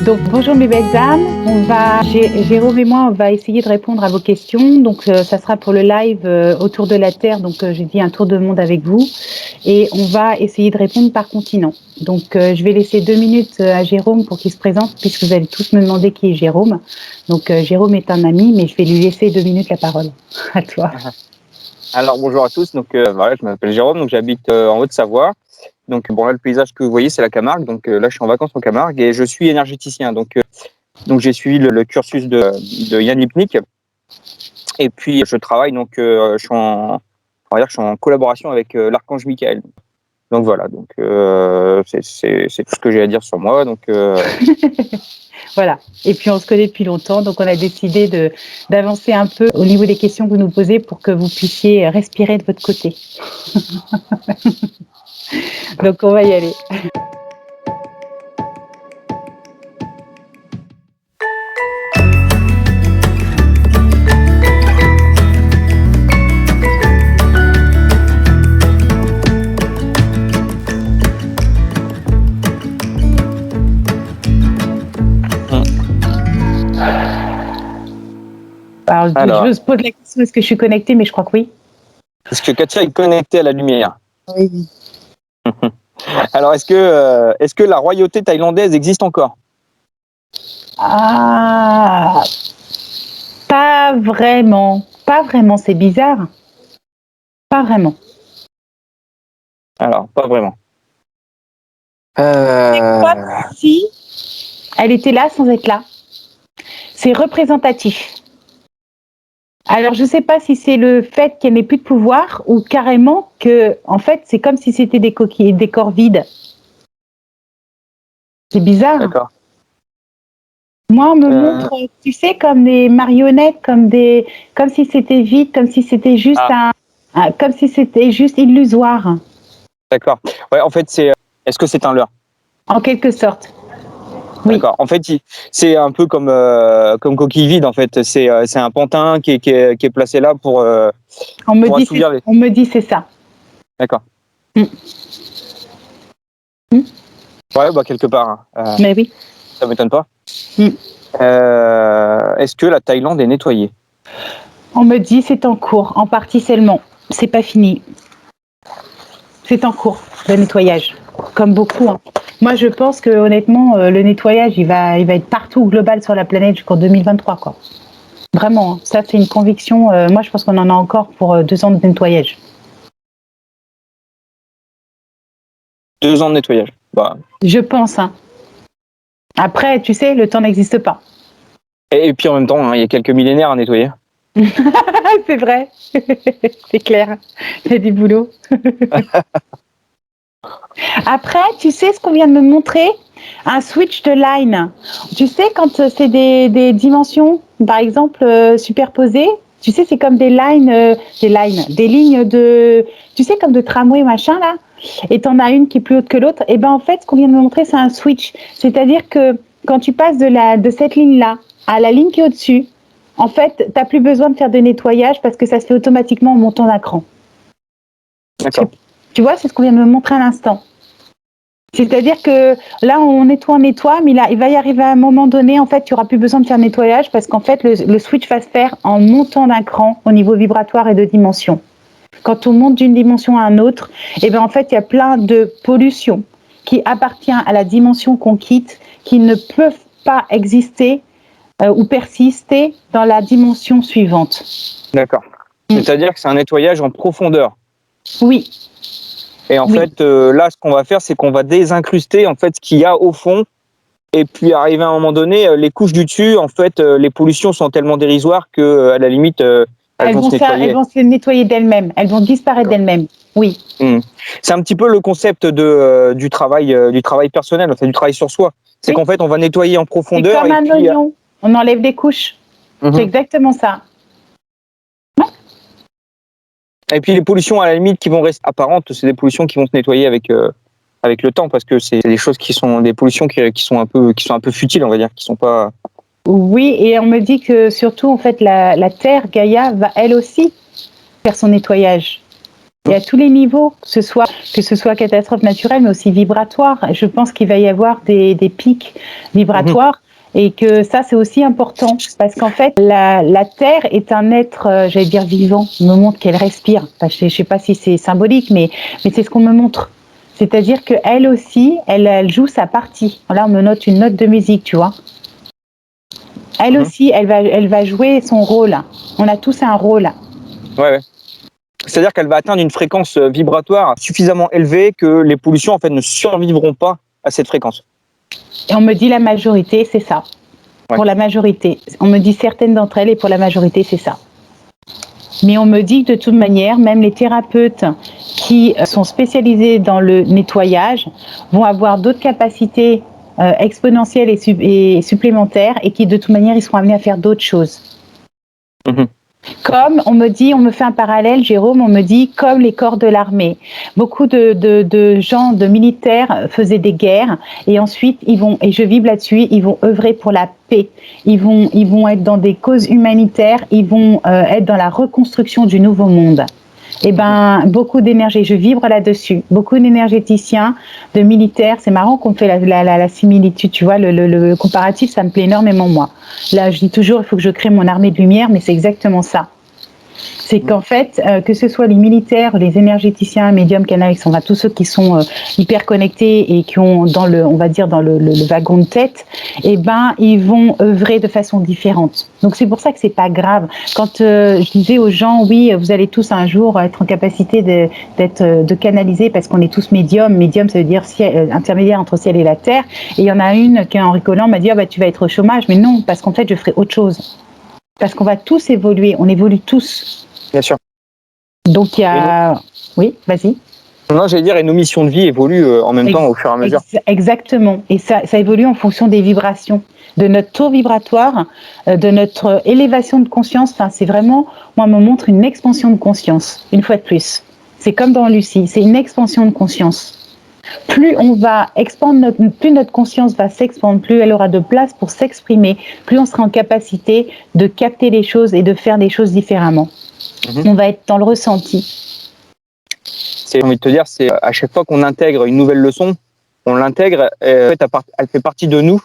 Donc bonjour mes belles âmes, Jérôme et moi on va essayer de répondre à vos questions. Donc ça sera pour le live autour de la Terre, donc j'ai dit un tour de monde avec vous et on va essayer de répondre par continent. Donc je vais laisser 2 minutes à Jérôme pour qu'il se présente puisque vous allez tous me demander qui est Jérôme. Donc Jérôme est un ami mais je vais lui laisser 2 minutes la parole. À toi. Alors bonjour à tous, donc voilà, je m'appelle Jérôme, donc j'habite en Haute-Savoie. Donc bon là le paysage que vous voyez c'est la Camargue, donc là je suis en vacances en Camargue et je suis énergéticien. Donc j'ai suivi le cursus de Yann Lipnik et puis je travaille donc je suis en collaboration avec l'archange Michael. Donc voilà, donc c'est tout ce que j'ai à dire sur moi. Donc Voilà. Et puis on se connaît depuis longtemps, donc on a décidé d'avancer un peu au niveau des questions que vous nous posez pour que vous puissiez respirer de votre côté. Donc on va y aller. Alors, je pose la question, est-ce que je suis connectée? Mais je crois que oui. Est-ce que Katia est connectée à la lumière? Oui. Alors, est-ce que la royauté thaïlandaise existe encore? Ah, pas vraiment. Pas vraiment, c'est bizarre. Pas vraiment. Alors, pas vraiment. C'est comme si elle était là sans être là. C'est représentatif. Alors, je ne sais pas si c'est le fait qu'elle n'ait plus de pouvoir ou carrément que, en fait, c'est comme si c'était des coquilles, des corps vides. C'est bizarre. D'accord. Moi, on me montre, tu sais, comme des marionnettes, comme si c'était vide, comme si c'était juste comme si c'était juste illusoire. D'accord. Ouais, en fait, est-ce que c'est un leurre? En quelque sorte. Oui. D'accord. En fait, c'est un peu comme coquille vide. En fait, c'est un pantin qui est placé là pour assouvir les. On me dit c'est ça. D'accord. Ouais, bah quelque part. Mais oui. Ça m'étonne pas. Est-ce que la Thaïlande est nettoyée? On me dit c'est en cours, en partie seulement. C'est pas fini. C'est en cours, le nettoyage. Comme beaucoup. Hein. Moi, je pense que honnêtement, le nettoyage, il va être partout global sur la planète jusqu'en 2023, quoi. Vraiment, hein. Ça c'est une conviction. Moi, je pense qu'on en a encore pour 2 ans de nettoyage. 2 ans de nettoyage. Bah. Je pense. Hein. Après, tu sais, le temps n'existe pas. Et puis en même temps, hein, il y a quelques millénaires à nettoyer. C'est vrai, c'est clair, il y a du boulot. Après, tu sais ce qu'on vient de me montrer? Un switch de line. Tu sais, quand c'est des dimensions, par exemple, superposées, tu sais, c'est comme des lignes de, tu sais, comme de tramway, machin, là, et t'en as une qui est plus haute que l'autre. Et ben, en fait, ce qu'on vient de me montrer, c'est un switch. C'est-à-dire que quand tu passes de cette ligne-là à la ligne qui est au-dessus, en fait, t'as plus besoin de faire de nettoyage parce que ça se fait automatiquement en montant d'un cran. D'accord. Tu vois, c'est ce qu'on vient de me montrer à l'instant. C'est-à-dire que là, on nettoie, mais là, il va y arriver à un moment donné, en fait, tu n'auras plus besoin de faire nettoyage parce qu'en fait, le switch va se faire en montant d'un cran au niveau vibratoire et de dimension. Quand on monte d'une dimension à une autre, et ben en fait, il y a plein de pollutions qui appartiennent à la dimension qu'on quitte, qui ne peuvent pas exister ou persister dans la dimension suivante. D'accord. C'est-à-dire que c'est un nettoyage en profondeur. Oui. Et en fait, là, ce qu'on va faire, c'est qu'on va désincruster en fait ce qu'il y a au fond. Et puis, arrivé à un moment donné, les couches du dessus, en fait, les pollutions sont tellement dérisoires que, à la limite, elles vont se nettoyer. Elles vont se nettoyer d'elles-mêmes. Elles vont disparaître d'elles-mêmes. Oui. C'est un petit peu le concept du travail personnel, enfin, du travail sur soi. C'est qu'en fait, on va nettoyer en profondeur. C'est comme un oignon. On enlève des couches. C'est exactement ça. Et puis les pollutions à la limite qui vont rester apparentes, c'est des pollutions qui vont se nettoyer avec le temps, parce que c'est des choses qui sont des pollutions qui sont un peu futiles, on va dire, qui sont pas. Oui, et on me dit que surtout en fait la Terre, Gaïa, va elle aussi faire son nettoyage. Et à tous les niveaux, que ce soit catastrophe naturelle, mais aussi vibratoire. Je pense qu'il va y avoir des pics vibratoires. Et que ça, c'est aussi important, parce qu'en fait, la Terre est un être, j'allais dire vivant, on me montre qu'elle respire. Enfin, je ne sais pas si c'est symbolique, mais c'est ce qu'on me montre. C'est-à-dire qu'elle aussi, elle joue sa partie. Là, on me note une note de musique, tu vois. Elle aussi, elle va jouer son rôle. On a tous un rôle. Ouais. C'est-à-dire qu'elle va atteindre une fréquence vibratoire suffisamment élevée que les pollutions, en fait, ne survivront pas à cette fréquence. Et on me dit la majorité, c'est ça. Ouais. Pour la majorité. On me dit certaines d'entre elles et pour la majorité, c'est ça. Mais on me dit que de toute manière, même les thérapeutes qui sont spécialisés dans le nettoyage vont avoir d'autres capacités exponentielles et supplémentaires et qui de toute manière, ils seront amenés à faire d'autres choses. Comme on me fait un parallèle, Jérôme, on me dit comme les corps de l'armée. Beaucoup de gens, de militaires faisaient des guerres et ensuite ils vont, et je vibre là-dessus, ils vont œuvrer pour la paix. Ils vont être dans des causes humanitaires, ils vont être dans la reconstruction du nouveau monde. Eh ben, beaucoup d'énergie, je vibre là-dessus. Beaucoup d'énergéticiens, de militaires. C'est marrant qu'on fait la similitude, tu vois, le comparatif, ça me plaît énormément, moi. Là, je dis toujours, il faut que je crée mon armée de lumière, mais c'est exactement ça. C'est qu'en fait, que ce soit les militaires, les énergéticiens, médiums, canaliques, enfin, tous ceux qui sont hyper connectés et qui ont on va dire dans le wagon de tête, eh ben, ils vont œuvrer de façon différente. Donc c'est pour ça que c'est pas grave. Quand je disais aux gens, oui, vous allez tous un jour être en capacité de canaliser parce qu'on est tous médiums. Médium, ça veut dire intermédiaire entre ciel et la terre. Et il y en a une qui, en rigolant, m'a dit, tu vas être au chômage. Mais non, parce qu'en fait, je ferai autre chose. Parce qu'on va tous évoluer. On évolue tous. Bien sûr. Donc il y a... Oui, vas-y. Non, j'allais dire, et nos missions de vie évoluent en même temps au fur et à mesure. Exactement. Et ça évolue en fonction des vibrations, de notre taux vibratoire, de notre élévation de conscience. Enfin, c'est vraiment, moi, me montre une expansion de conscience, une fois de plus. C'est comme dans Lucie, c'est une expansion de conscience. Plus on va expandre, plus notre conscience va s'expandre, plus elle aura de place pour s'exprimer, plus on sera en capacité de capter les choses et de faire des choses différemment. On va être dans le ressenti. J'ai envie de te dire, c'est à chaque fois qu'on intègre une nouvelle leçon, on l'intègre, en fait, elle fait partie de nous.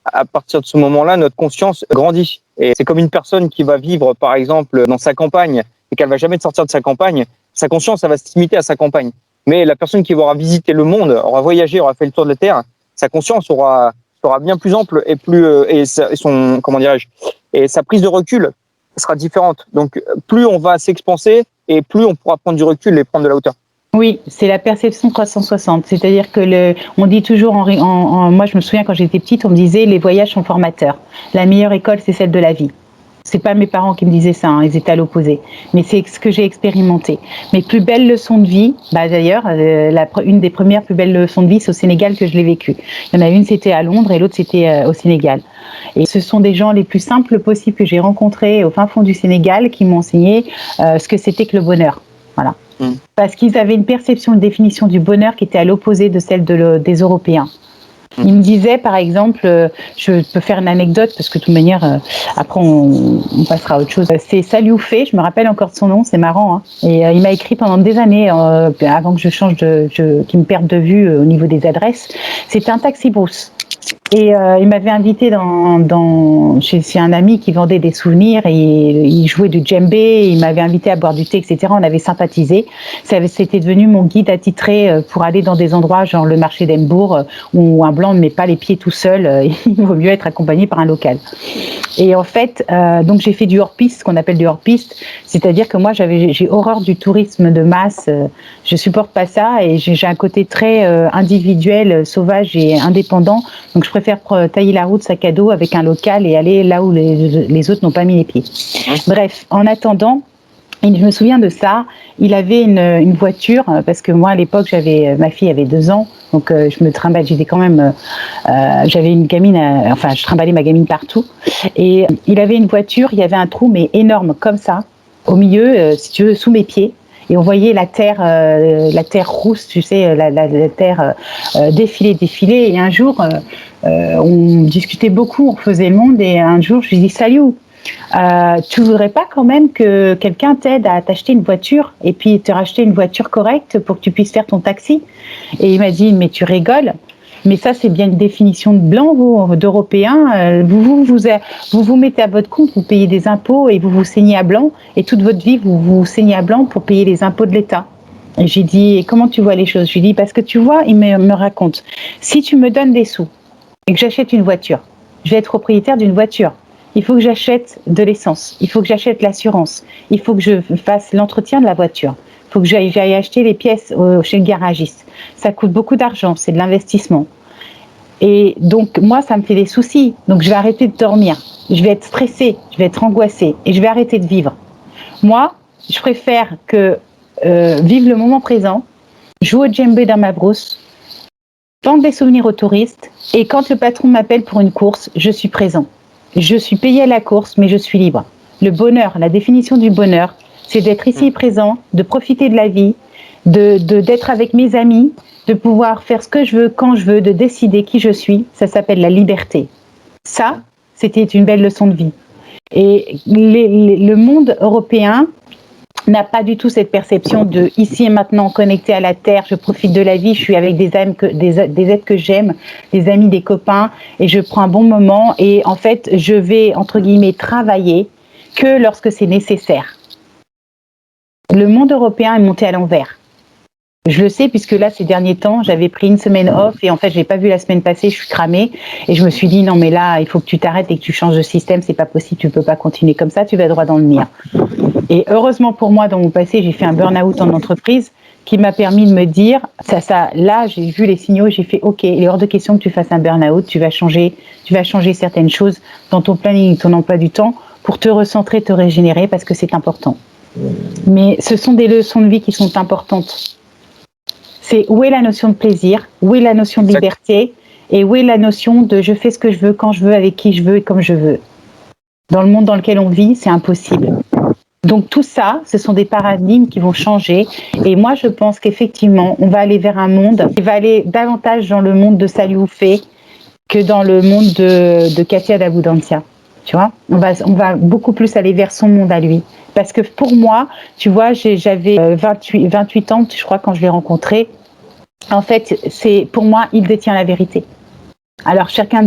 À partir de ce moment-là, notre conscience grandit. Et c'est comme une personne qui va vivre, par exemple, dans sa campagne et qu'elle va jamais sortir de sa campagne. Sa conscience, ça va se limiter à sa campagne. Mais la personne qui aura visité le monde, aura voyagé, aura fait le tour de la Terre, sa conscience sera bien plus ample et et sa prise de recul sera différente. Donc, plus on va s'expanser et plus on pourra prendre du recul et prendre de la hauteur. Oui, c'est la perception 360. C'est-à-dire que on dit toujours, moi je me souviens quand j'étais petite, on me disait les voyages sont formateurs. La meilleure école, c'est celle de la vie. C'est pas mes parents qui me disaient ça, hein, ils étaient à l'opposé. Mais c'est ce que j'ai expérimenté. Mes plus belles leçons de vie, d'ailleurs, une des premières plus belles leçons de vie, c'est au Sénégal que je l'ai vécue. Il y en a une, c'était à Londres et l'autre, c'était au Sénégal. Et ce sont des gens les plus simples possibles que j'ai rencontrés au fin fond du Sénégal qui m'ont enseigné ce que c'était que le bonheur. Voilà. Parce qu'ils avaient une perception, une définition du bonheur qui était à l'opposé de celle des Européens. Il me disait, par exemple, je peux faire une anecdote parce que de toute manière, après on passera à autre chose. C'est Salioufé, je me rappelle encore de son nom, c'est marrant. Hein. Et il m'a écrit pendant des années, avant que je change qu'il me perde de vue au niveau des adresses. C'était un taxi brousse. Et il m'avait invité chez un ami qui vendait des souvenirs et il jouait du djembé, il m'avait invité à boire du thé, etc. On avait sympathisé. C'était devenu mon guide attitré pour aller dans des endroits genre le marché d'Embourg où un blanc ne met pas les pieds tout seul, il vaut mieux être accompagné par un local. Et en fait, donc j'ai fait du hors-piste, ce qu'on appelle du hors-piste, c'est-à-dire que moi j'ai horreur du tourisme de masse, je supporte pas ça et j'ai un côté très individuel, sauvage et indépendant, donc je préfère tailler la route sac à dos avec un local et aller là où les autres n'ont pas mis les pieds. Bref, en attendant, je me souviens de ça, il avait une voiture, parce que moi à l'époque, ma fille avait 2 ans, donc je me trimballe, j'étais quand même, j'avais une gamine, je trimballais ma gamine partout, et il avait une voiture, il y avait un trou mais énorme comme ça, au milieu, si tu veux, sous mes pieds, et on voyait la terre rousse, tu sais, la terre défiler, et un jour, on discutait beaucoup, on faisait le monde, et un jour je lui dis « Salut !» tu voudrais pas quand même que quelqu'un t'aide à t'acheter une voiture et puis te racheter une voiture correcte pour que tu puisses faire ton taxi? Et il m'a dit, mais tu rigoles, mais ça c'est bien une définition de blanc, vous, d'européen, vous mettez à votre compte, vous payez des impôts et vous vous saignez à blanc et toute votre vie vous vous saignez à blanc pour payer les impôts de l'État. Et j'ai dit, comment tu vois les choses? Je lui dis, parce que tu vois, il me raconte, si tu me donnes des sous et que j'achète une voiture, je vais être propriétaire d'une voiture. Il faut que j'achète de l'essence, il faut que j'achète l'assurance, il faut que je fasse l'entretien de la voiture, il faut que j'aille acheter les pièces chez le garagiste. Ça coûte beaucoup d'argent, c'est de l'investissement. Et donc, moi, ça me fait des soucis. Donc, je vais arrêter de dormir, je vais être stressée, je vais être angoissée et je vais arrêter de vivre. Moi, je préfère vivre le moment présent, jouer au djembé dans ma brousse, vendre des souvenirs aux touristes et quand le patron m'appelle pour une course, je suis présent. Je suis payée à la course, mais je suis libre. Le bonheur, la définition du bonheur, c'est d'être ici présent, de profiter de la vie, d'être avec mes amis, de pouvoir faire ce que je veux, quand je veux, de décider qui je suis. Ça s'appelle la liberté. Ça, c'était une belle leçon de vie. Et le monde européen n'a pas du tout cette perception de ici et maintenant connecté à la terre, je profite de la vie, je suis avec des êtres que j'aime, des amis, des copains, et je prends un bon moment et en fait je vais entre guillemets travailler que lorsque c'est nécessaire. Le monde européen est monté à l'envers. Je le sais puisque là ces derniers temps j'avais pris une semaine off et en fait je l'ai pas vu la semaine passée, je suis cramée et je me suis dit non mais là il faut que tu t'arrêtes et que tu changes de système, c'est pas possible, tu peux pas continuer comme ça, tu vas droit dans le mur. Et heureusement pour moi, dans mon passé, j'ai fait un burn-out en entreprise qui m'a permis de me dire, là, j'ai vu les signaux, j'ai fait, OK, il est hors de question que tu fasses un burn-out, tu vas changer certaines choses dans ton planning, ton emploi du temps pour te recentrer, te régénérer parce que c'est important. Mais ce sont des leçons de vie qui sont importantes. C'est où est la notion de plaisir, où est la notion de liberté et où est la notion de je fais ce que je veux, quand je veux, avec qui je veux et comme je veux. Dans le monde dans lequel on vit, c'est impossible. Donc tout ça, ce sont des paradigmes qui vont changer et moi je pense qu'effectivement on va aller vers un monde qui va aller davantage dans le monde de Salioufé que dans le monde de Katia d'Abundancia. Tu vois, on va beaucoup plus aller vers son monde à lui. Parce que pour moi, tu vois, j'avais 28 ans, je crois, quand je l'ai rencontré. En fait, pour moi, il détient la vérité. Alors chacun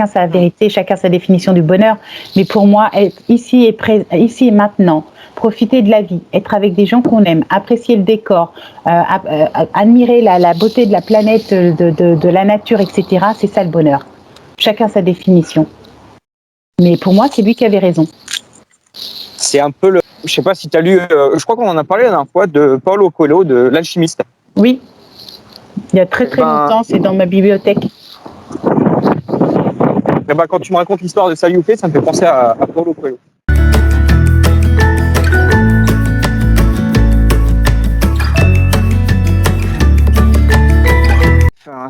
sa vérité, chacun sa définition du bonheur, mais pour moi, être ici et maintenant, profiter de la vie, être avec des gens qu'on aime, apprécier le décor, admirer la beauté de la planète, de la nature, etc., c'est ça le bonheur. Chacun sa définition. Mais pour moi, c'est lui qui avait raison. C'est un peu je sais pas si tu as lu, je crois qu'on en a parlé la dernière fois, de Paulo Coelho, de L'Alchimiste. Oui, il y a très longtemps, c'est dans ma bibliothèque. Quand tu me racontes l'histoire de Salioufé, ça me fait penser à Paulo Coelho.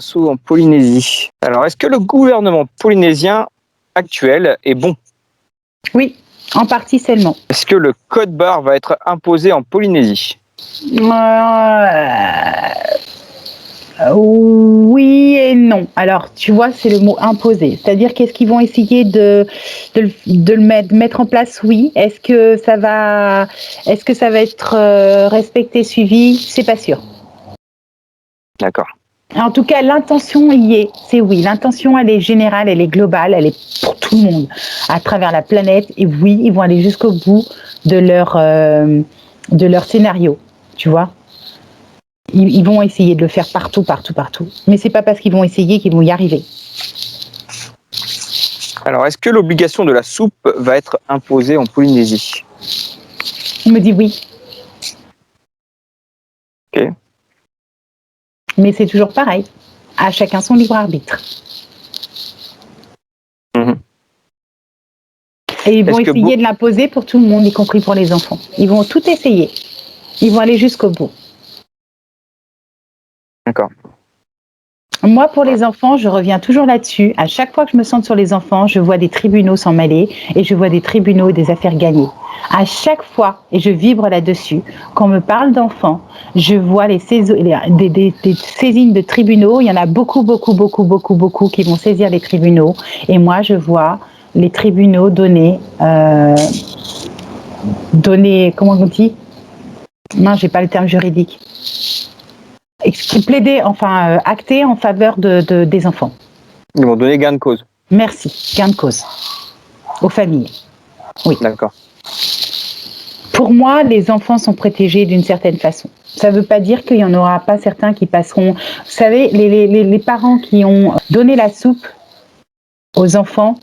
un saut en Polynésie. Alors, est-ce que le gouvernement polynésien actuel est bon? Oui, en partie seulement. Est-ce que le code barre va être imposé en Polynésie? Oui et non. Alors, tu vois, c'est le mot imposer. C'est-à-dire qu'est-ce qu'ils vont essayer de mettre en place? Oui. Est-ce que ça va être respecté, suivi? C'est pas sûr. D'accord. En tout cas, l'intention y est. C'est oui. L'intention, elle est générale, elle est globale, elle est pour tout le monde, à travers la planète. Et oui, ils vont aller jusqu'au bout de leur scénario. Tu vois? Ils vont essayer de le faire partout. Mais c'est pas parce qu'ils vont essayer qu'ils vont y arriver. Alors, est-ce que l'obligation de la soupe va être imposée en Polynésie? On me dit oui. Ok. Mais c'est toujours pareil. À chacun son libre arbitre. Mmh. Et ils vont essayer de l'imposer pour tout le monde, y compris pour les enfants. Ils vont tout essayer. Ils vont aller jusqu'au bout. D'accord. Moi, pour les enfants, je reviens toujours là-dessus. À chaque fois que je me sens sur les enfants, je vois des tribunaux s'en mêler et je vois des tribunaux et des affaires gagnées. À chaque fois, et je vibre là-dessus, quand on me parle d'enfants, je vois des saisines de tribunaux. Il y en a beaucoup qui vont saisir les tribunaux. Et moi, je vois les tribunaux donner, comment on dit? Non, j'ai pas le terme juridique. Plaider, acter en faveur des enfants. Ils vont donner gain de cause. Merci, gain de cause aux familles. Oui. D'accord. Pour moi, les enfants sont protégés d'une certaine façon. Ça ne veut pas dire qu'il n'y en aura pas certains qui passeront. Vous savez, les parents qui ont donné la soupe aux enfants,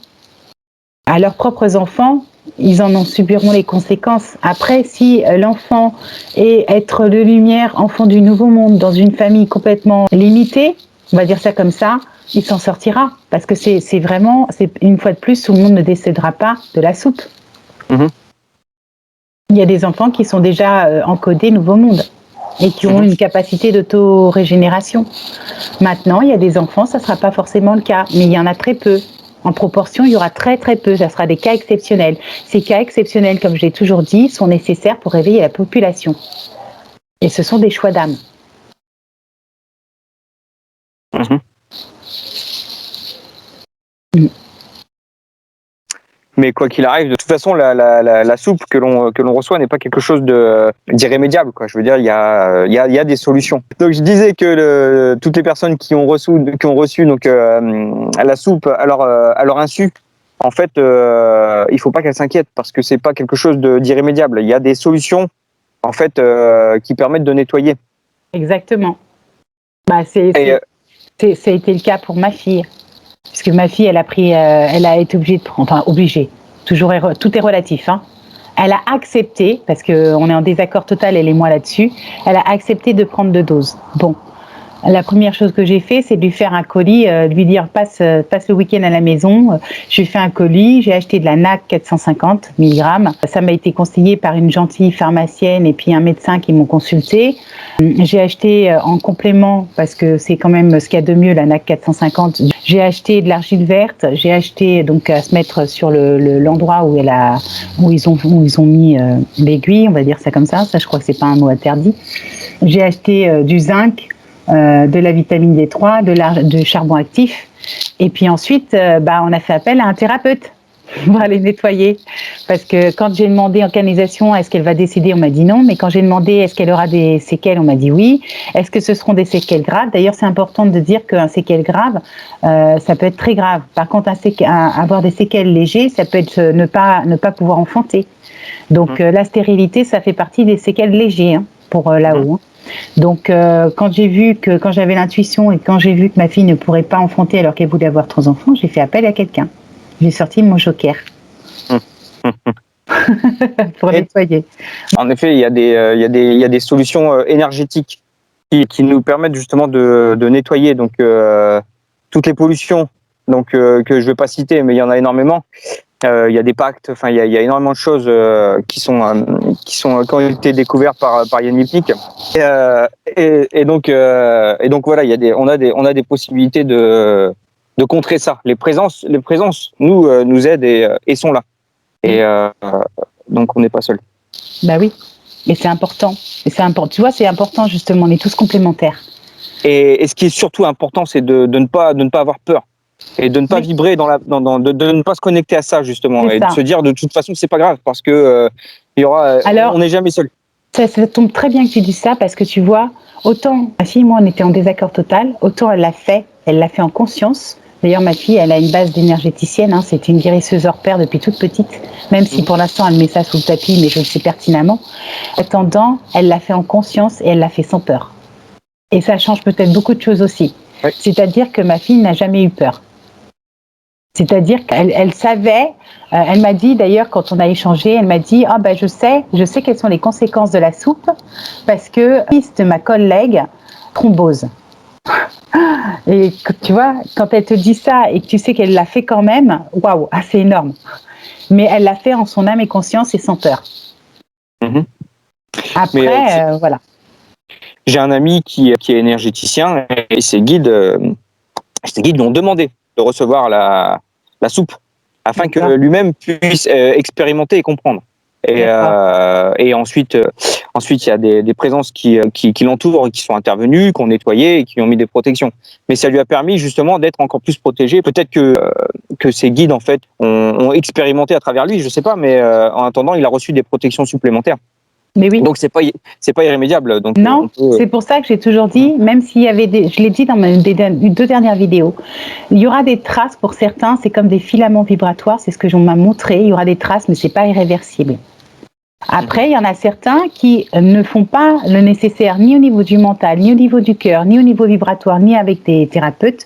à leurs propres enfants, ils en subiront les conséquences. Après, si l'enfant est être de lumière, enfant du nouveau monde, dans une famille complètement limitée, on va dire ça comme ça, il s'en sortira. Parce que c'est une fois de plus, tout le monde ne décédera pas de la soupe. Mmh. Il y a des enfants qui sont déjà encodés nouveau monde et qui ont une capacité d'auto-régénération. Maintenant, il y a des enfants, ça ne sera pas forcément le cas, mais il y en a très peu. En proportion, il y aura très peu, ça sera des cas exceptionnels. Ces cas exceptionnels, comme je l'ai toujours dit, sont nécessaires pour réveiller la population. Et ce sont des choix d'âme. Mmh. Mais quoi qu'il arrive, de toute façon, la soupe que l'on reçoit n'est pas quelque chose d'irrémédiable, quoi. Je veux dire, il y a des solutions. Donc je disais que toutes les personnes qui ont reçu donc la soupe à leur insu, en fait, il faut pas qu'elles s'inquiètent parce que c'est pas quelque chose d'irrémédiable. Il y a des solutions, en fait, qui permettent de nettoyer. Exactement. Bah, ça a été le cas pour ma fille. Parce que ma fille, elle a été obligée de prendre, enfin obligée, tout est relatif, hein. Elle a accepté, parce qu'on est en désaccord total, elle et moi là-dessus, elle a accepté de prendre 2 doses. Bon, la première chose que j'ai fait, c'est de lui faire un colis, de lui dire passe le week-end à la maison. Je lui ai fait un colis, j'ai acheté de la NAC 450 mg. Ça m'a été conseillé par une gentille pharmacienne et puis un médecin qui m'ont consulté. J'ai acheté en complément, parce que c'est quand même ce qu'il y a de mieux, la NAC 450. J'ai acheté de l'argile verte. J'ai acheté donc à se mettre sur l'endroit où ils ont mis l'aiguille, on va dire ça comme ça. Ça, je crois que c'est pas un mot interdit. J'ai acheté du zinc. De la vitamine D3, du charbon actif. Et puis ensuite, on a fait appel à un thérapeute pour aller nettoyer. Parce que quand j'ai demandé en canalisation, est-ce qu'elle va décéder, on m'a dit non. Mais quand j'ai demandé, est-ce qu'elle aura des séquelles, on m'a dit oui. Est-ce que ce seront des séquelles graves? D'ailleurs, c'est important de dire qu'un séquelle grave, ça peut être très grave. Par contre, avoir des séquelles légères, ça peut être ne pas pouvoir enfanter. Donc, la stérilité, ça fait partie des séquelles légères, hein, pour là-haut. Hein. Donc, quand j'avais l'intuition et quand j'ai vu que ma fille ne pourrait pas enfanter alors qu'elle voulait avoir 3 enfants, j'ai fait appel à quelqu'un. J'ai sorti mon joker pour nettoyer. En effet, il y a des solutions énergétiques qui nous permettent justement de nettoyer donc toutes les pollutions donc que je ne vais pas citer, mais il y en a énormément. Il y a des pactes, enfin il y a énormément de choses qui qui ont été découverts par Yann Lipnik. Et donc voilà, on a des possibilités de contrer ça. Les présences nous aident et sont là. Et donc on n'est pas seul. Bah oui, et c'est important. Tu vois, c'est important justement. On est tous complémentaires. Et ce qui est surtout important, c'est de ne pas avoir peur et de ne pas vibrer de ne pas se connecter à ça justement et de se dire de toute façon c'est pas grave parce que on n'est jamais seul. Ça tombe très bien que tu dises ça parce que tu vois, autant ma fille et moi on était en désaccord total, autant elle l'a fait en conscience. D'ailleurs ma fille elle a une base d'énergéticienne, hein, c'est une guérisseuse hors pair depuis toute petite, même si pour l'instant elle met ça sous le tapis, mais je le sais pertinemment. En attendant, elle l'a fait en conscience et elle l'a fait sans peur. Et ça change peut-être beaucoup de choses aussi. Oui. C'est-à-dire que ma fille n'a jamais eu peur. C'est-à-dire qu'elle savait, elle m'a dit d'ailleurs quand on a échangé, elle m'a dit ah ben je sais quelles sont les conséquences de la soupe parce que fils de ma collègue thrombose. Et tu vois, quand elle te dit ça et que tu sais qu'elle l'a fait quand même, waouh, c'est énorme. Mais elle l'a fait en son âme et conscience et sans peur. Mm-hmm. Après, voilà. J'ai un ami qui est énergéticien et ses guides lui ont demandé de recevoir la soupe afin que lui-même puisse expérimenter et comprendre. Et ensuite, il y a des présences qui l'entourent et qui sont intervenues, qui ont nettoyé et qui ont mis des protections. Mais ça lui a permis justement d'être encore plus protégé. Peut-être que ses guides en fait ont expérimenté à travers lui, je sais pas, mais en attendant, il a reçu des protections supplémentaires. Mais oui. Donc c'est pas irrémédiable. Donc non, c'est pour ça que j'ai toujours dit, même s'il y avait je l'ai dit dans mes 2 dernières vidéos, il y aura des traces pour certains, c'est comme des filaments vibratoires, c'est ce que j'en m'a montré, il y aura des traces, mais c'est pas irréversible. Après, il y en a certains qui ne font pas le nécessaire ni au niveau du mental, ni au niveau du cœur, ni au niveau vibratoire, ni avec des thérapeutes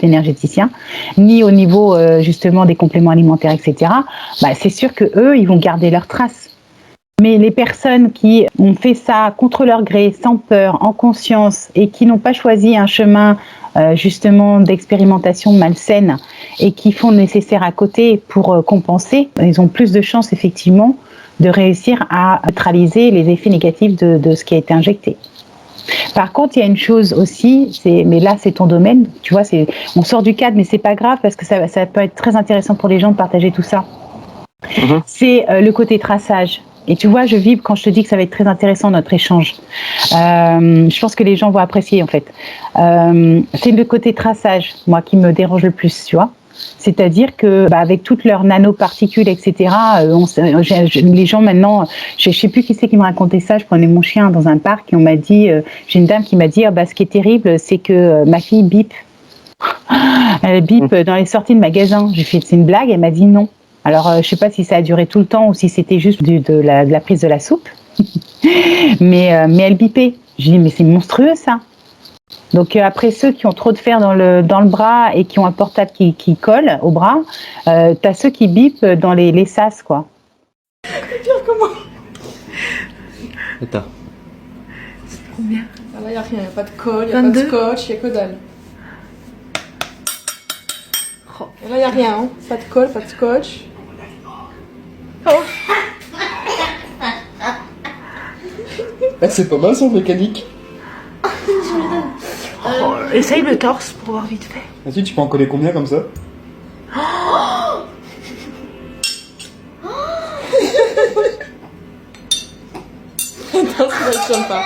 énergéticiens, ni au niveau justement des compléments alimentaires, etc. Bah, c'est sûr que eux, ils vont garder leurs traces. Mais les personnes qui ont fait ça contre leur gré, sans peur, en conscience, et qui n'ont pas choisi un chemin justement d'expérimentation malsaine et qui font le nécessaire à côté pour compenser, ils ont plus de chances effectivement de réussir à neutraliser les effets négatifs de ce qui a été injecté. Par contre, il y a une chose aussi, mais là c'est ton domaine, tu vois, on sort du cadre, mais c'est pas grave parce que ça peut être très intéressant pour les gens de partager tout ça. Mm-hmm. C'est le côté traçage. Et tu vois, je vibre quand je te dis que ça va être très intéressant notre échange. Je pense que les gens vont apprécier en fait. C'est le côté traçage, moi, qui me dérange le plus, tu vois. C'est-à-dire que, avec toutes leurs nanoparticules, etc., les gens maintenant, je ne sais plus qui c'est qui me racontait ça. Je prenais mon chien dans un parc et on m'a dit, j'ai une dame qui m'a dit, ce qui est terrible, c'est que ma fille bip. Elle bip dans les sorties de magasins. J'ai fait, c'est une blague. Elle m'a dit non. Alors, je ne sais pas si ça a duré tout le temps ou si c'était juste de la prise de la soupe. mais elle bipait. J'ai dit, mais c'est monstrueux, ça. Donc, après, ceux qui ont trop de fer dans le bras et qui ont un portable qui colle au bras, t'as ceux qui bipent dans les sas, quoi. Comment? Attends. C'est combien? Là, il n'y a rien. Il n'y a pas de colle, il n'y a pas de scotch, il n'y a que dalle. Et là, il n'y a rien. Hein. Pas de colle, pas de scotch. Oh. C'est pas mal son mécanique. Essaye le torse pour voir vite fait. Vas-y, tu peux en coller combien comme ça? Attends, ça ne fonctionne pas.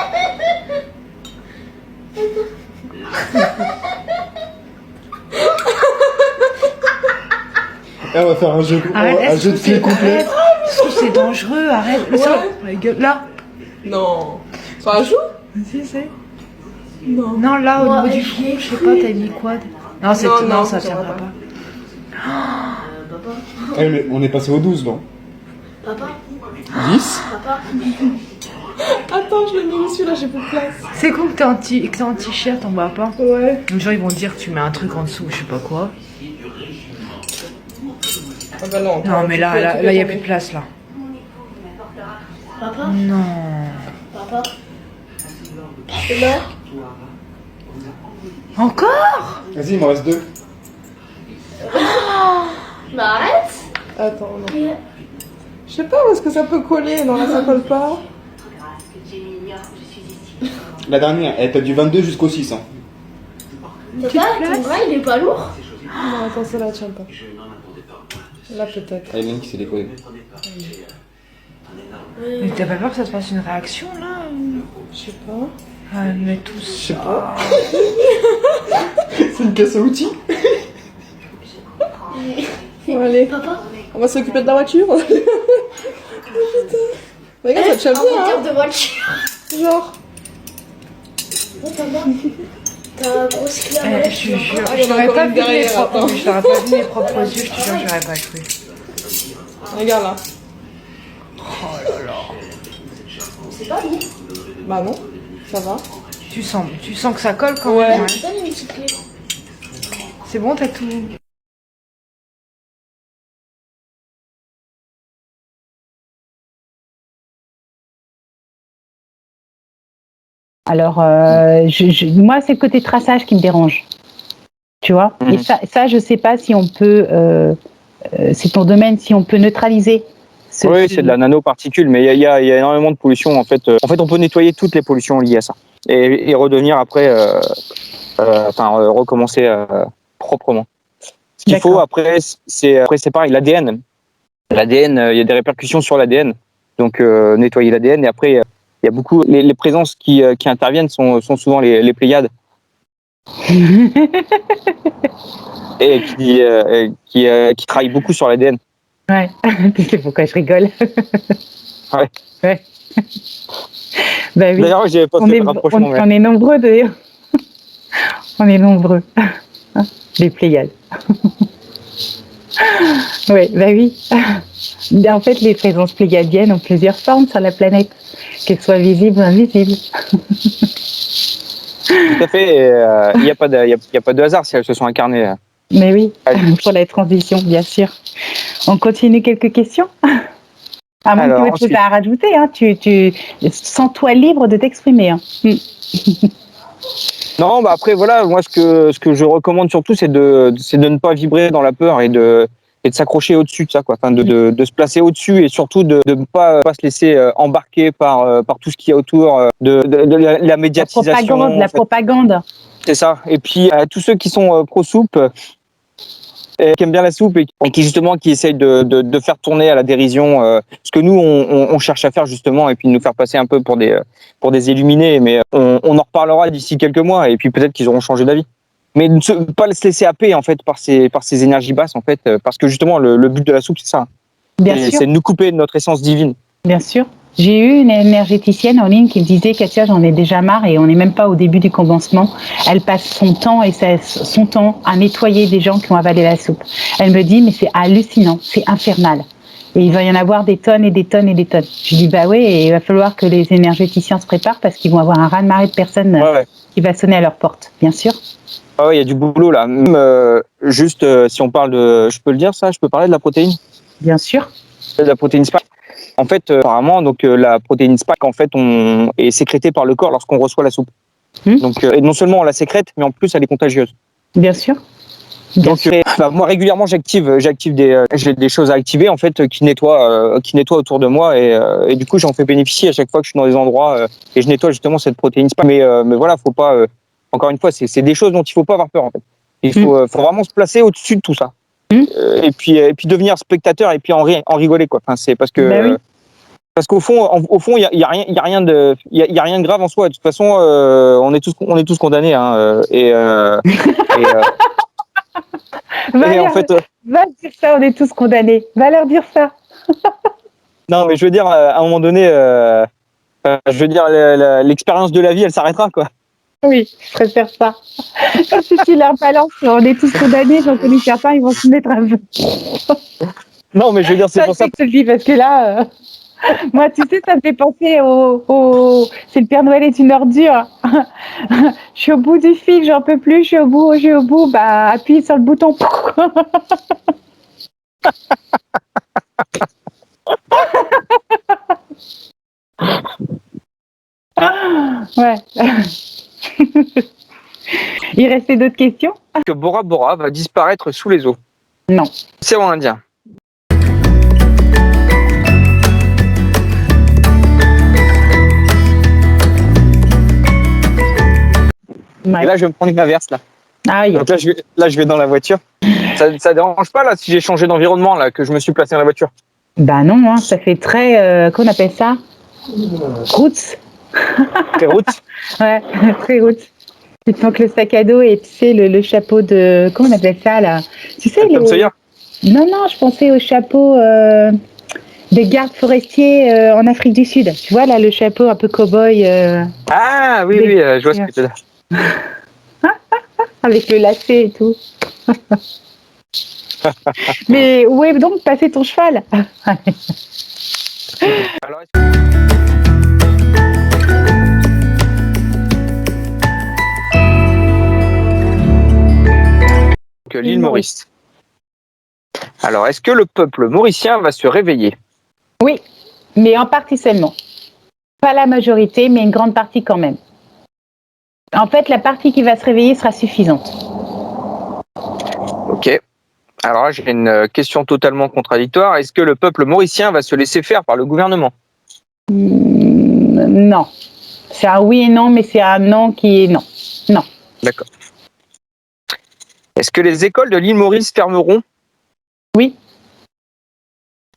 On va faire un jeu de pied complet. Est-ce que c'est dangereux? Arrête. Ouais. Ça, la gueule. Là. Non. Ça la joue? Si, c'est. Non. Non, là, au niveau du front, je sais pas, t'as mis quoi? Non, non, ça tiendra pas. Papa. Mais on est passé au 12, non? Papa. 10? Papa. Attends, je l'ai mis dessus, là, j'ai plus de place. C'est cool que t'es en t-shirt, on voit pas. Ouais. Les gens, ils vont dire que tu mets un truc en dessous, je sais pas quoi. Ah bah non. Non, mais là, il y a plus de place, là. Papa. Non. Papa. C'est là. Encore? Vas-y, il m'en reste 2. Bah arrête. Attends, non. Je sais pas où est-ce que ça peut coller. Non, là, ça colle pas. La dernière, t'as du 22 jusqu'au 6. Hein. Ton bras, il est pas lourd. Non, attends, celle-là, elle tient pas. Là, peut-être. Ah, il y en a une qui s'est décollée. Mais t'as pas peur que ça te fasse une réaction là Je sais pas. Ah, mais tous. Je sais pas. C'est une caisse à outils. Bon, allez. Papa, On va s'occuper de la voiture. Oh, putain. Regarde, ça tient un bien, moteur hein. de voiture. Genre. Oh, papa, t'as grosse clé à molette. Je te jure, Ah, il y en a je t'aurais encore pas une vu mes derrière, propres attends. je t'aurais pas vu mes propres yeux, je te jure, j'aurais pas cru. Regarde là. C'est pas bon. Bah non, ça va. Tu sens que ça colle quand Ouais. même. Ouais. Donne une petite clé. C'est bon, t'as tout. Alors, moi, c'est le côté traçage qui me dérange. Tu vois. Et ça, je sais pas si on peut. C'est ton domaine, si on peut neutraliser. Oui, c'est de la nanoparticule, mais il y a énormément de pollution en fait. En fait, on peut nettoyer toutes les pollutions liées à ça et redevenir après, recommencer proprement. Ce qu'il faut après, c'est pareil, l'ADN. L'ADN, il y a des répercussions sur l'ADN. Donc nettoyer l'ADN et après, il y a beaucoup les présences qui interviennent sont souvent les Pléiades. Et qui travaillent beaucoup sur l'ADN. Ouais, tu sais pourquoi je rigole. Ouais. Ouais. Bah oui. D'ailleurs, j'avais pas fait le rapprochement. On est nombreux d'ailleurs. On est nombreux. Les Pléiades. Ouais, bah oui. En fait, les présences pléiadiennes ont plusieurs formes sur la planète, qu'elles soient visibles ou invisibles. Tout à fait. Il n'y a pas de hasard si elles se sont incarnées. Mais oui, pour la transition, bien sûr. On continue quelques questions. À moins que tu aies autre chose à rajouter, hein. Tu sens-toi libre de t'exprimer. Hein. Non, bah après voilà, moi ce que je recommande surtout, c'est de ne pas vibrer dans la peur et de s'accrocher au-dessus de ça, quoi. Enfin, de se placer au-dessus et surtout de ne pas se laisser embarquer par tout ce qu'il y a autour de la médiatisation. La propagande. C'est ça. Et puis à tous ceux qui sont pro-soupe, qui aiment bien la soupe et qui justement qui essayent de faire tourner à la dérision ce que nous on cherche à faire justement et puis de nous faire passer un peu pour des illuminés, mais on en reparlera d'ici quelques mois et puis peut-être qu'ils auront changé d'avis. Mais ne pas se laisser happer en fait par ces énergies basses en fait, parce que justement le but de la soupe c'est ça. Bien sûr. C'est de nous couper de notre essence divine. Bien sûr. J'ai eu une énergéticienne en ligne qui me disait « Katia, j'en ai déjà marre et on n'est même pas au début du commencement. Elle passe son temps à nettoyer des gens qui ont avalé la soupe. » Elle me dit « Mais c'est hallucinant, c'est infernal. Et il va y en avoir des tonnes et des tonnes et des tonnes. » Je dis « Bah oui, et il va falloir que les énergéticiens se préparent parce qu'ils vont avoir un raz-de-marée de personnes qui va sonner à leur porte, bien sûr. » Ah ouais, il y a du boulot là. Même, juste si on parle de... Je peux le dire ça? Je peux parler de la protéine? Bien sûr. De la protéine spike. En fait, apparemment, donc la protéine spike en fait est sécrétée par le corps lorsqu'on reçoit la soupe. Donc, et non seulement on la sécrète, mais en plus elle est contagieuse. Bien sûr. Donc, moi régulièrement j'ai des choses à activer en fait qui nettoient autour de moi et du coup j'en fais bénéficier à chaque fois que je suis dans des endroits et je nettoie justement cette protéine spike. Mais voilà, faut pas. Encore une fois, c'est des choses dont il faut pas avoir peur en fait. Il faut vraiment se placer au-dessus de tout ça. Et puis devenir spectateur et puis en rigoler quoi. Enfin, c'est parce que parce qu'au fond il y a rien de grave en soi. De toute façon on est tous condamnés hein, et en fait va dire ça, on est tous condamnés. Va leur dire ça. Non mais je veux dire à un moment donné l'expérience de la vie elle s'arrêtera quoi. Oui, je préfère ça. Si tu leur balances, on est tous condamnés, j'en connais certains, ils vont se mettre un peu. Non, mais je veux dire, c'est pour ça. Je te le dis parce que là, moi, tu sais, ça me fait penser au. C'est le Père Noël est une ordure. Je suis au bout du fil, j'en peux plus, je suis au bout. Bah, appuie sur le bouton. Ouais. Il restait d'autres questions? Que Bora Bora va disparaître sous les eaux. Non. C'est en indien. Ouais. Et là, je vais me prendre une averse, là. Ah oui. Donc là, je vais dans la voiture. Ça dérange pas, là, si j'ai changé d'environnement, là, que je me suis placé dans la voiture? Bah non, hein, ça fait très, qu'on appelle ça? Roots. Très route? Ouais, très roots. Tu te manques le sac à dos et tu sais, le chapeau de, comment on appelle ça, là? Tu sais, Tom Sawyer? Non, non, je pensais au chapeau des gardes forestiers en Afrique du Sud. Tu vois, là, le chapeau un peu cow-boy. Ah, oui, oui, je vois ce que tu veux dire. Avec le lacet et tout. Mais où est donc passé ton cheval? Alors, l'île Maurice. Alors, est-ce que le peuple mauricien va se réveiller? Oui, mais en partie seulement. Pas la majorité, mais une grande partie quand même. En fait, la partie qui va se réveiller sera suffisante. Ok. Alors là, j'ai une question totalement contradictoire. Est-ce que le peuple mauricien va se laisser faire par le gouvernement? Non. C'est un oui et non, mais c'est un non qui est non. Non. D'accord. Est-ce que les écoles de l'île Maurice fermeront? Oui.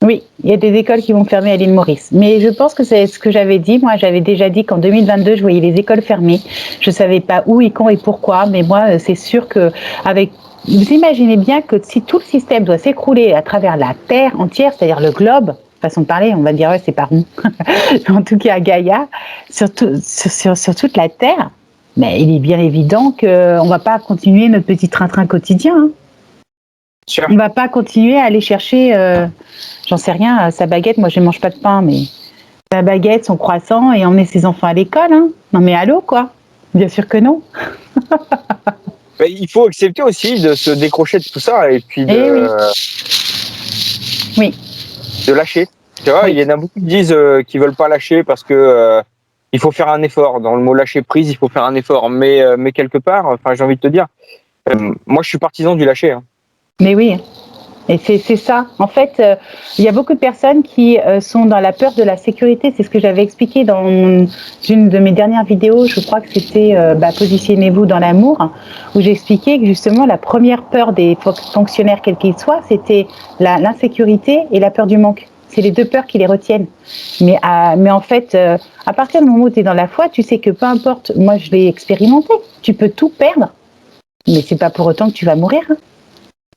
Oui, il y a des écoles qui vont fermer à l'île Maurice. Mais je pense que c'est ce que j'avais dit. Moi, j'avais déjà dit qu'en 2022, je voyais les écoles fermées. Je ne savais pas où et quand et pourquoi. Mais moi, c'est sûr que avec... Vous imaginez bien que si tout le système doit s'écrouler à travers la Terre entière, c'est-à-dire le globe, façon de parler, on va dire, ouais, c'est pas rond. En tout cas, Gaïa, sur toute la Terre, mais il est bien évident qu'on ne va pas continuer notre petit train-train quotidien. Hein. Sure. On ne va pas continuer à aller chercher, j'en sais rien, sa baguette. Moi, je ne mange pas de pain, mais sa baguette, son croissant et emmener ses enfants à l'école. Hein. Non, mais allô, quoi? Bien sûr que non. Mais il faut accepter aussi de se décrocher de tout ça et puis oui. de lâcher. Tu vois, il y en a beaucoup qui disent qu'ils veulent pas lâcher parce que il faut faire un effort. Dans le mot lâcher prise, il faut faire un effort. Mais quelque part, enfin, j'ai envie de te dire, moi, je suis partisan du lâcher. Hein. Mais oui. Et c'est ça. En fait, il y a beaucoup de personnes qui sont dans la peur de la sécurité. C'est ce que j'avais expliqué dans une de mes dernières vidéos. Je crois que c'était Positionnez-vous dans l'amour, où j'expliquais que justement la première peur des fonctionnaires, quels qu'ils soient, c'était l'insécurité et la peur du manque. C'est les deux peurs qui les retiennent. Mais en fait, à partir du moment où tu es dans la foi, tu sais que peu importe, moi je l'ai expérimenté, tu peux tout perdre, mais c'est pas pour autant que tu vas mourir. Hein.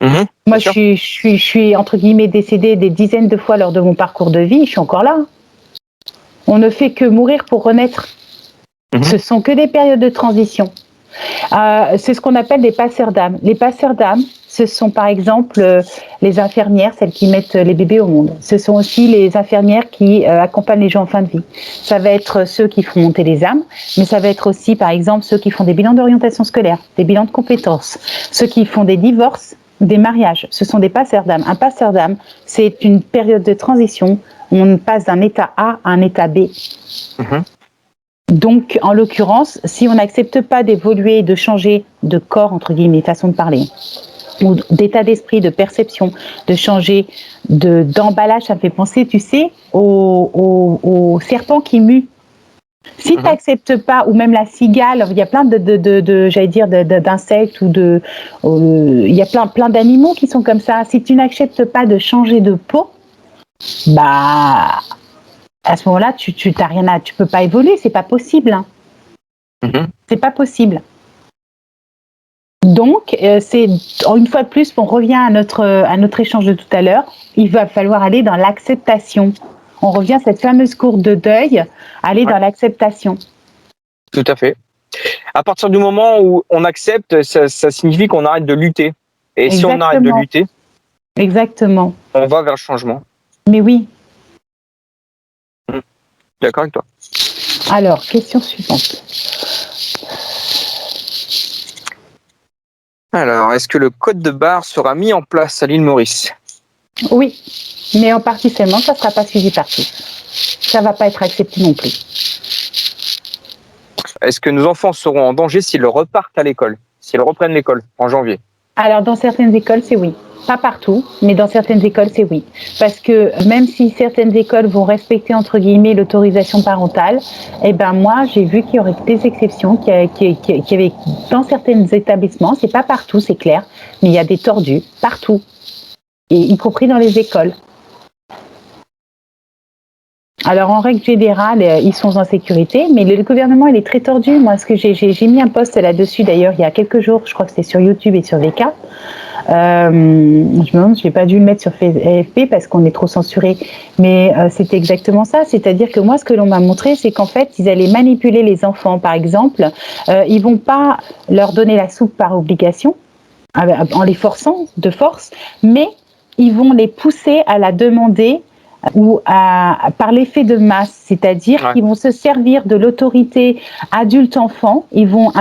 Mmh, moi, je suis entre guillemets décédée des dizaines de fois lors de mon parcours de vie. Je suis encore là. Hein. On ne fait que mourir pour renaître. Mmh. Ce sont que des périodes de transition. C'est ce qu'on appelle des passeurs d'âme. Les passeurs d'âme, ce sont par exemple les infirmières, celles qui mettent les bébés au monde. Ce sont aussi les infirmières qui accompagnent les gens en fin de vie. Ça va être ceux qui font monter les âmes, mais ça va être aussi par exemple ceux qui font des bilans d'orientation scolaire, des bilans de compétences, ceux qui font des divorces, des mariages. Ce sont des passeurs d'âme. Un passeur d'âme, c'est une période de transition où on passe d'un état A à un état B. Mmh. Donc, en l'occurrence, si on n'accepte pas d'évoluer, de changer de corps, entre guillemets, façon de parler, ou d'état d'esprit, de perception, de changer d'emballage, ça me fait penser, tu sais, au serpent qui mue. Si tu n'acceptes pas, ou même la cigale, il y a plein j'allais dire, d'insectes ou il y a plein d'animaux qui sont comme ça. Si tu n'acceptes pas de changer de peau, bah, à ce moment-là, tu peux pas évoluer, c'est pas possible. Hein. C'est pas possible. Donc, c'est une fois de plus, on revient à notre échange de tout à l'heure. Il va falloir aller dans l'acceptation. On revient à cette fameuse courbe de deuil, aller dans l'acceptation. Tout à fait. À partir du moment où on accepte, ça signifie qu'on arrête de lutter. Et exactement. Si on arrête de lutter, exactement, on va vers le changement. Mais oui. D'accord avec toi. Alors, question suivante. Alors, est-ce que le code de barre sera mis en place à l'île Maurice? Oui, mais en partie seulement, ça ne sera pas suivi par tous. Ça ne va pas être accepté non plus. Est-ce que nos enfants seront en danger s'ils repartent à l'école, s'ils reprennent l'école en janvier? Alors, dans certaines écoles, c'est oui. Pas partout, mais dans certaines écoles, c'est oui. Parce que même si certaines écoles vont respecter, entre guillemets, l'autorisation parentale, eh ben moi, j'ai vu qu'il y aurait des exceptions, qu'il y avait dans certains établissements, c'est pas partout, c'est clair, mais il y a des tordus partout, et y compris dans les écoles. Alors, en règle générale, ils sont en sécurité, mais le gouvernement, il est très tordu. Moi, j'ai mis un post là-dessus, d'ailleurs, il y a quelques jours, je crois que c'était sur YouTube et sur VK. Je me demande si je n'ai pas dû le mettre sur AFP parce qu'on est trop censuré. Mais c'était exactement ça. C'est-à-dire que moi, ce que l'on m'a montré, c'est qu'en fait, ils allaient manipuler les enfants, par exemple. Ils ne vont pas leur donner la soupe par obligation, en les forçant de force, mais ils vont les pousser à la demander ou par l'effet de masse, c'est-à-dire qu'ils vont se servir de l'autorité adulte-enfant, ils vont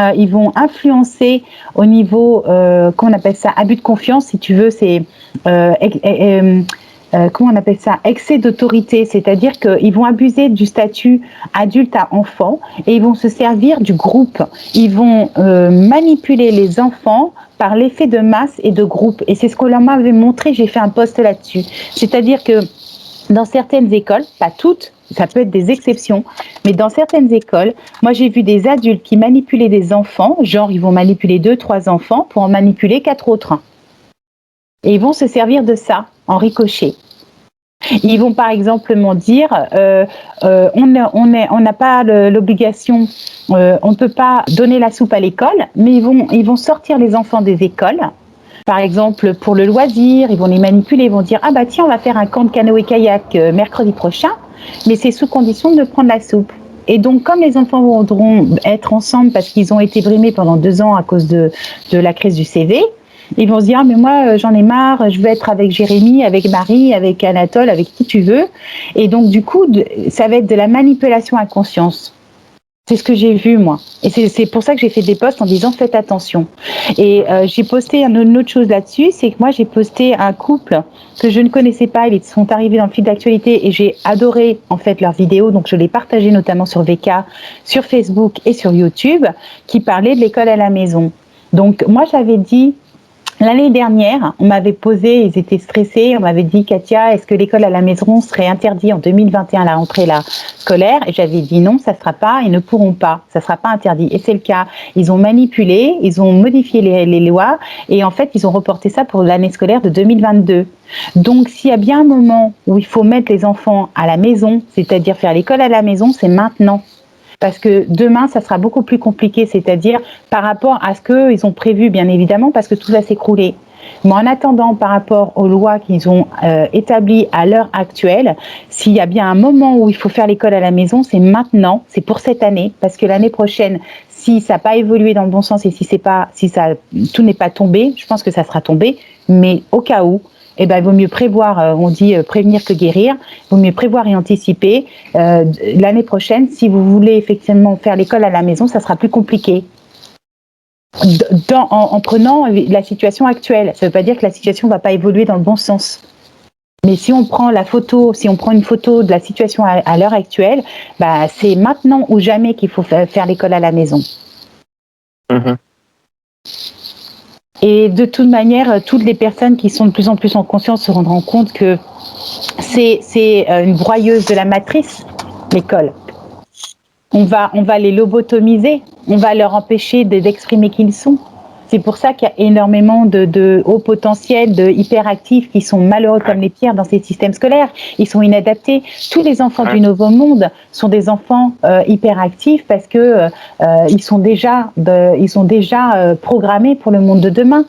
influencer au niveau, qu'on appelle ça, abus de confiance, si tu veux, c'est comment on appelle ça, excès d'autorité, c'est-à-dire qu'ils vont abuser du statut adulte à enfant et ils vont se servir du groupe, ils vont manipuler les enfants par l'effet de masse et de groupe, et c'est ce que l'on m'avait montré, j'ai fait un post là-dessus, c'est-à-dire que dans certaines écoles, pas toutes, ça peut être des exceptions, mais dans certaines écoles, moi j'ai vu des adultes qui manipulaient des enfants, genre ils vont manipuler 2-3 enfants pour en manipuler 4 autres. Et ils vont se servir de ça en ricochet. Ils vont par exemple me dire, on n'a pas l'obligation, on ne peut pas donner la soupe à l'école, mais ils vont sortir les enfants des écoles. Par exemple, pour le loisir, ils vont les manipuler, ils vont dire « Ah bah tiens, on va faire un camp de canoë-kayak mercredi prochain, mais c'est sous condition de prendre la soupe. » Et donc, comme les enfants voudront être ensemble parce qu'ils ont été brimés pendant 2 ans à cause de la crise du CV, ils vont se dire « Ah mais moi, j'en ai marre, je veux être avec Jérémy, avec Marie, avec Anatole, avec qui tu veux. » Et donc, du coup, ça va être de la manipulation à conscience. C'est ce que j'ai vu, moi. Et c'est pour ça que j'ai fait des posts en disant « Faites attention ». Et j'ai posté une autre chose là-dessus, c'est que moi, j'ai posté un couple que je ne connaissais pas. Ils sont arrivés dans le fil d'actualité et j'ai adoré, en fait, leurs vidéos. Donc, je les partageais notamment sur VK, sur Facebook et sur YouTube, qui parlaient de l'école à la maison. Donc, moi, j'avais dit... L'année dernière, on m'avait posé, ils étaient stressés, on m'avait dit « Katia, est-ce que l'école à la maison serait interdite en 2021 à la rentrée scolaire ?» Et j'avais dit « Non, ça ne sera pas, ils ne pourront pas, ça ne sera pas interdit. » Et c'est le cas. Ils ont manipulé, ils ont modifié les lois et en fait, ils ont reporté ça pour l'année scolaire de 2022. Donc, s'il y a bien un moment où il faut mettre les enfants à la maison, c'est-à-dire faire l'école à la maison, c'est maintenant. Parce que demain, ça sera beaucoup plus compliqué, c'est-à-dire par rapport à ce qu'ils ont prévu, bien évidemment, parce que tout va s'écrouler. Mais en attendant, par rapport aux lois qu'ils ont établies à l'heure actuelle, s'il y a bien un moment où il faut faire l'école à la maison, c'est maintenant, c'est pour cette année, parce que l'année prochaine, si ça n'a pas évolué dans le bon sens et tout n'est pas tombé, je pense que ça sera tombé, mais au cas où, eh ben, il vaut mieux prévoir, on dit prévenir que guérir, il vaut mieux prévoir et anticiper. L'année prochaine, si vous voulez effectivement faire l'école à la maison, ça sera plus compliqué. En prenant la situation actuelle, ça ne veut pas dire que la situation ne va pas évoluer dans le bon sens. Mais si on prend une photo de la situation à l'heure actuelle, bah, c'est maintenant ou jamais qu'il faut faire l'école à la maison. Mmh. Et de toute manière, toutes les personnes qui sont de plus en plus en conscience se rendront compte que c'est une broyeuse de la matrice, l'école. On va les lobotomiser, on va leur empêcher d'exprimer qui ils sont. C'est pour ça qu'il y a énormément de hauts potentiels, de hyperactifs qui sont malheureux comme les pierres dans ces systèmes scolaires. Ils sont inadaptés. Tous les enfants du Nouveau Monde sont des enfants hyperactifs parce que ils sont déjà programmés pour le monde de demain.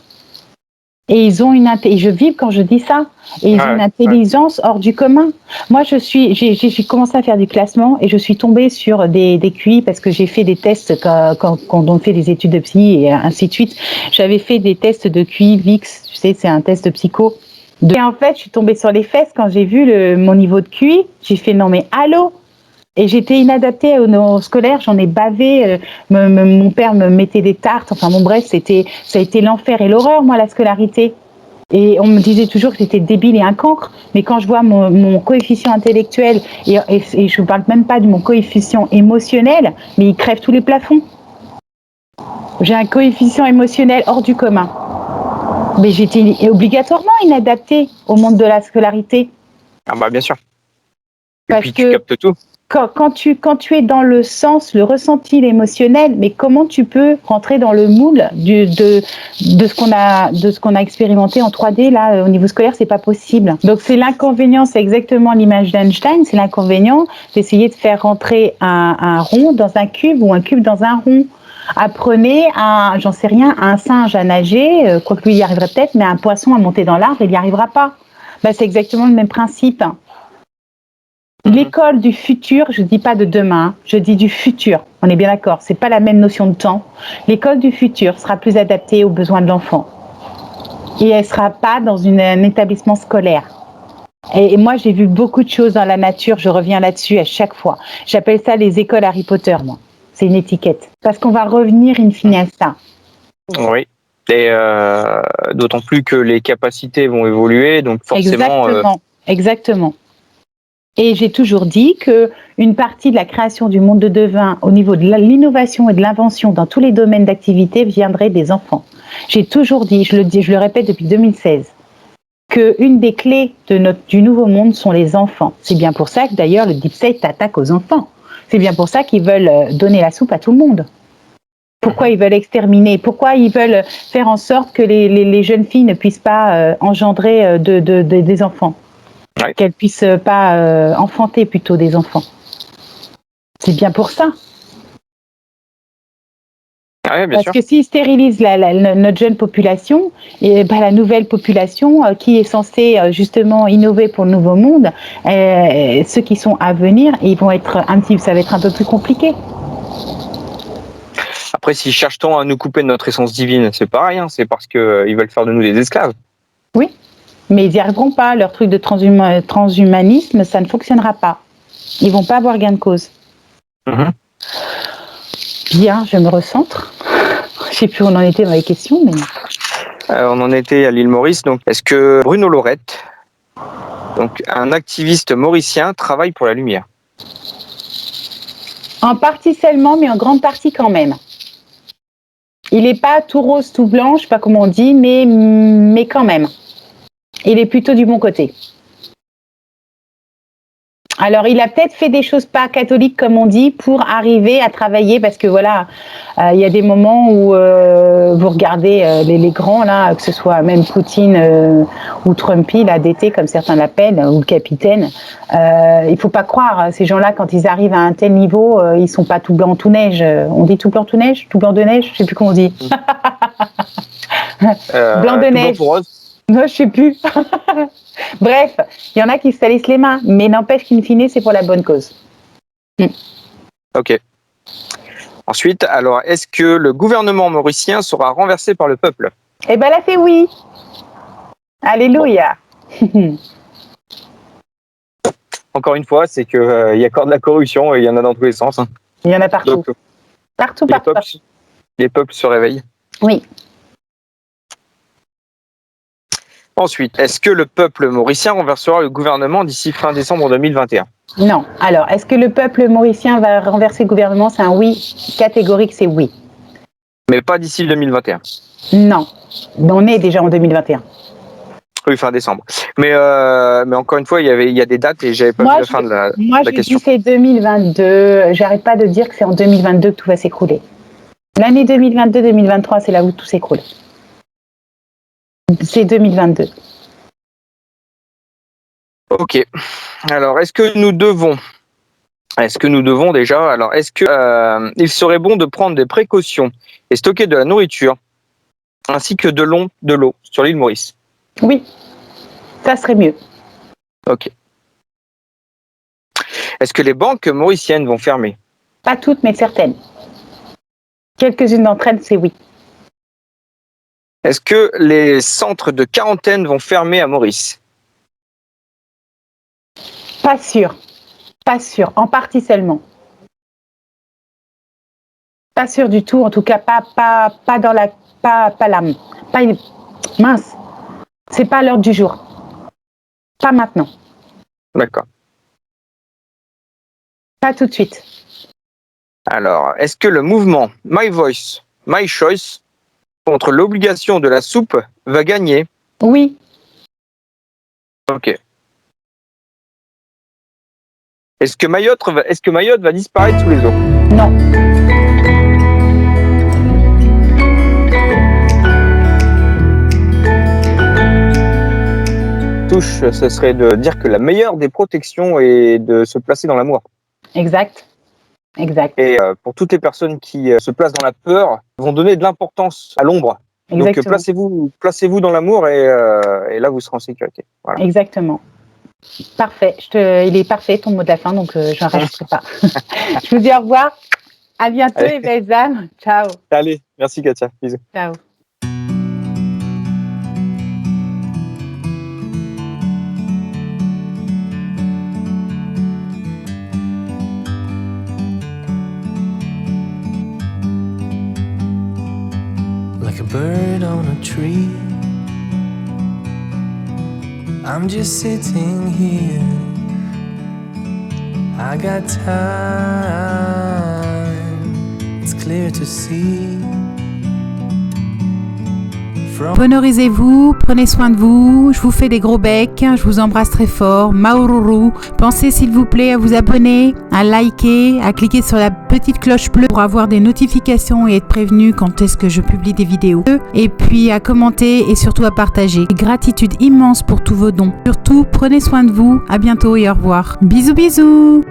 Et ils ont je vibre quand je dis ça. Et ils ont une intelligence hors du commun. Moi, j'ai commencé à faire du classement et je suis tombée sur des QI parce que j'ai fait des tests quand on fait des études de psy et ainsi de suite. J'avais fait des tests de QI VIX, tu sais, c'est un test de psycho. Et en fait, je suis tombée sur les fesses quand j'ai vu mon niveau de QI. J'ai fait non mais allô. Et j'étais inadaptée au scolaire, j'en ai bavé, mon père me mettait des tartes, enfin bon bref, ça a été l'enfer et l'horreur, moi, la scolarité. Et on me disait toujours que j'étais débile et un cancre, mais quand je vois mon coefficient intellectuel, et je ne parle même pas de mon coefficient émotionnel, mais il crève tous les plafonds. J'ai un coefficient émotionnel hors du commun. Mais j'étais obligatoirement inadaptée au monde de la scolarité. Ah bah bien sûr. Et Parce puis que tu captes tout. quand tu es dans le sens, le ressenti, l'émotionnel, mais comment tu peux rentrer dans le moule de ce qu'on a expérimenté en 3D là au niveau scolaire, c'est pas possible. Donc c'est l'inconvénient, c'est exactement l'image d'Einstein, c'est l'inconvénient d'essayer de faire rentrer un rond dans un cube ou un cube dans un rond. Apprenez j'en sais rien, un singe à nager, quoique lui il y arriverait peut-être, mais un poisson à monter dans l'arbre, il n'y arrivera pas. Ben, c'est exactement le même principe. L'école du futur, je ne dis pas de demain, je dis du futur. On est bien d'accord, c'est pas la même notion de temps. L'école du futur sera plus adaptée aux besoins de l'enfant. Et elle ne sera pas dans un établissement scolaire. Et moi, j'ai vu beaucoup de choses dans la nature, je reviens là-dessus à chaque fois. J'appelle ça les écoles Harry Potter, moi. C'est une étiquette. Parce qu'on va revenir in fine à ça. Oui. Et d'autant plus que les capacités vont évoluer, donc forcément. Exactement. Et j'ai toujours dit qu'une partie de la création du monde de demain au niveau de l'innovation et de l'invention dans tous les domaines d'activité viendrait des enfants. J'ai toujours dit, je le répète depuis 2016, qu'une des clés du nouveau monde sont les enfants. C'est bien pour ça que d'ailleurs le Deep State attaque aux enfants. C'est bien pour ça qu'ils veulent donner la soupe à tout le monde. Pourquoi ils veulent exterminer? Pourquoi ils veulent faire en sorte que les jeunes filles ne puissent pas engendrer des enfants? Ouais. Qu'elles puissent pas enfanter plutôt des enfants. C'est bien pour ça. Ouais, bien Parce sûr. que s'ils stérilisent notre jeune population, et la nouvelle population qui est censée justement innover pour le nouveau monde, ceux qui sont à venir, ça va être un peu plus compliqué. Après, s'ils cherchent tant à nous couper de notre essence divine, c'est pareil, hein, c'est parce qu'ils veulent faire de nous des esclaves. Oui, mais ils n'y arriveront pas. Leur truc de transhumanisme, ça ne fonctionnera pas. Ils vont pas avoir gain de cause. Mm-hmm. Bien, je me recentre. Je ne sais plus où on en était dans les questions, mais... On en était à l'île Maurice. Donc, est-ce que Bruno Lorette, donc un activiste mauricien, travaille pour la lumière? En partie seulement, mais en grande partie quand même. Il n'est pas tout rose, tout blanc, je ne sais pas comment on dit, mais quand même. Il est plutôt du bon côté. Alors, il a peut-être fait des choses pas catholiques, comme on dit, pour arriver à travailler, parce que voilà, il y a des moments où vous regardez les grands, là, que ce soit même Poutine ou Trumpy, là, d'été, comme certains l'appellent, ou le capitaine, il ne faut pas croire, ces gens-là, quand ils arrivent à un tel niveau, ils ne sont pas tout blanc, tout neige. On dit tout blanc, tout neige? Tout blanc de neige? Je ne sais plus comment on dit. Blanc de neige. Blanc pour rose. Non, je sais plus. Bref, il y en a qui se salissent les mains, mais n'empêche qu'in fine, c'est pour la bonne cause. Ok. Ensuite, alors, est-ce que le gouvernement mauricien sera renversé par le peuple? Eh ben, elle a fait oui. Alléluia. Encore une fois, c'est qu'il y a encore de la corruption et il y en a dans tous les sens. Hein. Il y en a partout. Donc, Partout. les peuples se réveillent. Oui. Ensuite, est-ce que le peuple mauricien renversera le gouvernement d'ici fin décembre 2021? Non. Alors, est-ce que le peuple mauricien va renverser le gouvernement? C'est un oui catégorique, c'est oui. Mais pas d'ici le 2021. Non. On est déjà en 2021. Oui, fin décembre. Mais encore une fois, il y a des dates et j'avais pas vu la fin de la question. Moi, je dis c'est 2022. J'arrête pas de dire que c'est en 2022 que tout va s'écrouler. L'année 2022-2023, c'est là où tout s'écroule. C'est 2022. Ok. Alors, est-ce que nous devons déjà, alors est-ce que il serait bon de prendre des précautions et stocker de la nourriture ainsi que de l'eau sur l'île Maurice? Oui, ça serait mieux. Ok. Est-ce que les banques mauriciennes vont fermer? Pas toutes, mais certaines. Quelques-unes d'entre elles, c'est oui. Est-ce que les centres de quarantaine vont fermer à Maurice? Pas sûr. Pas sûr. En partie seulement. Pas sûr du tout. En tout cas, pas dans la... Pas l'âme. Mince. C'est pas à l'ordre du jour. Pas maintenant. D'accord. Pas tout de suite. Alors, est-ce que le mouvement My Voice, My Choice contre l'obligation de la soupe va gagner. Oui. Ok. Est-ce que Mayotte va disparaître sous les eaux? Non. Touche, ce serait de dire que la meilleure des protections est de se placer dans l'amour. Exact. Exact. Et pour toutes les personnes qui se placent dans la peur, vont donner de l'importance à l'ombre. Donc Exactement. placez-vous dans l'amour et là vous serez en sécurité. Voilà. Exactement. Parfait. Il est parfait ton mot de la fin, donc je n'en rajouterai pas. Je vous dis au revoir. À bientôt Allez. les belles âmes. Ciao. Allez, merci Katia. Bisous. Ciao. Like a bird on a tree, I'm just sitting here. I got time, it's clear to see. Honorisez-vous, prenez soin de vous, je vous fais des gros becs, je vous embrasse très fort, Maururu. Pensez s'il vous plaît à vous abonner, à liker, à cliquer sur la petite cloche bleue pour avoir des notifications et être prévenu quand est-ce que je publie des vidéos. Et puis à commenter et surtout à partager. Gratitude immense pour tous vos dons. Surtout, prenez soin de vous, à bientôt et au revoir. Bisous bisous.